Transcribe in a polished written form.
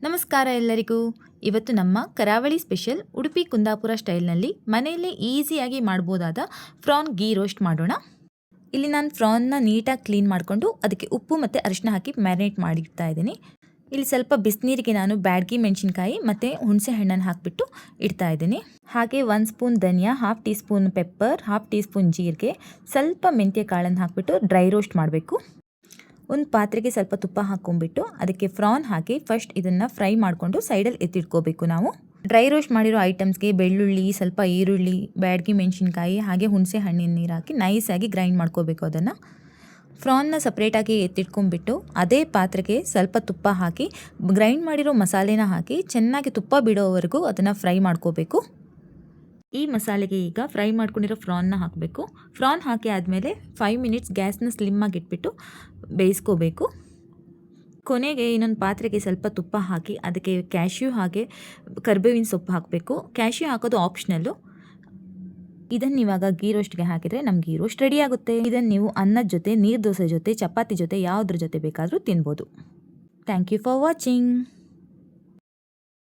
ನಮಸ್ಕಾರ ಎಲ್ಲರಿಗೂ. ಇವತ್ತು ನಮ್ಮ ಕರಾವಳಿ ಸ್ಪೆಷಲ್ ಉಡುಪಿ ಕುಂದಾಪುರ ಸ್ಟೈಲ್ನಲ್ಲಿ ಮನೆಯಲ್ಲೇ ಈಸಿಯಾಗಿ ಮಾಡ್ಬೋದಾದ ಫ್ರಾನ್ ಗೀ ರೋಸ್ಟ್ ಮಾಡೋಣ. ಇಲ್ಲಿ ನಾನು ಫ್ರಾನ್ನ ನೀಟಾಗಿ ಕ್ಲೀನ್ ಮಾಡಿಕೊಂಡು ಅದಕ್ಕೆ ಉಪ್ಪು ಮತ್ತು ಅರಿಶಿನ ಹಾಕಿ ಮ್ಯಾರಿನೇಟ್ ಮಾಡಿಡ್ತಾ ಇದ್ದೀನಿ. ಇಲ್ಲಿ ಸ್ವಲ್ಪ ಬಿಸಿನೀರಿಗೆ ನಾನು ಬ್ಯಾಡಗಿ ಮೆಣಸಿನ್ಕಾಯಿ ಮತ್ತು ಹುಣಸೆ ಹಣ್ಣನ್ನು ಹಾಕಿಬಿಟ್ಟು ಇಡ್ತಾ ಇದ್ದೀನಿ. ಹಾಗೆ 1 ಸ್ಪೂನ್ ಧನಿಯಾ, 1/2 tea spoon pepper, 1/2 tea spoon ಜೀರಿಗೆ, ಸ್ವಲ್ಪ ಮೆಂತ್ಯ ಕಾಳನ್ನು ಹಾಕಿಬಿಟ್ಟು ಡ್ರೈ ರೋಸ್ಟ್ ಮಾಡಬೇಕು. ಒಂದು ಪಾತ್ರೆಗೆ ಸ್ವಲ್ಪ ತುಪ್ಪ ಹಾಕ್ಕೊಂಡ್ಬಿಟ್ಟು ಅದಕ್ಕೆ ಫ್ರಾನ್ ಹಾಕಿ ಫಸ್ಟ್ ಇದನ್ನು ಫ್ರೈ ಮಾಡಿಕೊಂಡು ಸೈಡಲ್ಲಿ ಎತ್ತಿಟ್ಕೋಬೇಕು. ನಾವು ಡ್ರೈ ರೋಸ್ಟ್ ಮಾಡಿರೋ ಐಟಮ್ಸ್ಗೆ ಬೆಳ್ಳುಳ್ಳಿ, ಸ್ವಲ್ಪ ಈರುಳ್ಳಿ, ಬ್ಯಾಡಗಿ ಮೆಣಸಿನ್ಕಾಯಿ ಹಾಗೆ ಹುಣಸೆ ಹಣ್ಣಿನ ನೀರು ಹಾಕಿ ನೈಸಾಗಿ ಗ್ರೈಂಡ್ ಮಾಡ್ಕೋಬೇಕು. ಅದನ್ನು ಫ್ರಾನ್ನ ಸಪ್ರೇಟಾಗಿ ಎತ್ತಿಟ್ಕೊಂಡ್ಬಿಟ್ಟು ಅದೇ ಪಾತ್ರೆಗೆ ಸ್ವಲ್ಪ ತುಪ್ಪ ಹಾಕಿ ಗ್ರೈಂಡ್ ಮಾಡಿರೋ ಮಸಾಲೆನ ಹಾಕಿ ಚೆನ್ನಾಗಿ ತುಪ್ಪ ಬಿಡೋವರೆಗೂ ಅದನ್ನು ಫ್ರೈ ಮಾಡ್ಕೋಬೇಕು. ಈ ಮಸಾಲೆಗೆ ಈಗ ಫ್ರೈ ಮಾಡ್ಕೊಂಡಿರೋ ಫ್ರಾನ್ನ ಹಾಕಬೇಕು. ಫ್ರಾನ್ ಹಾಕಿ ಆದಮೇಲೆ 5 ಮಿನಿಟ್ಸ್ ಗ್ಯಾಸ್ನ ಸ್ಲಿಮ್ಮಾಗಿ ಇಟ್ಬಿಟ್ಟು ಬೇಯಿಸ್ಕೋಬೇಕು. ಕೊನೆಗೆ ಇನ್ನೊಂದು ಪಾತ್ರೆಗೆ ಸ್ವಲ್ಪ ತುಪ್ಪ ಹಾಕಿ ಅದಕ್ಕೆ ಕ್ಯಾಶ್ಯೂ ಹಾಗೆ ಕರಿಬೇವಿನ ಸೊಪ್ಪು ಹಾಕಬೇಕು. ಕ್ಯಾಶ್ಯೂ ಹಾಕೋದು ಆಪ್ಷನಲ್ಲು. ಇದನ್ನು ಇವಾಗ ಗೀ ರೋಸ್ಟ್ಗೆ ಹಾಕಿದರೆ ನಮ್ಮ ಗೀ ರೋಸ್ಟ್ ರೆಡಿ ಆಗುತ್ತೆ. ಇದನ್ನು ನೀವು ಅನ್ನದ ಜೊತೆ, ನೀರು ದೋಸೆ ಜೊತೆ, ಚಪಾತಿ ಜೊತೆ ಯಾವುದ್ರ ಜೊತೆ ಬೇಕಾದರೂ ತಿನ್ಬೋದು. Thank you for watching.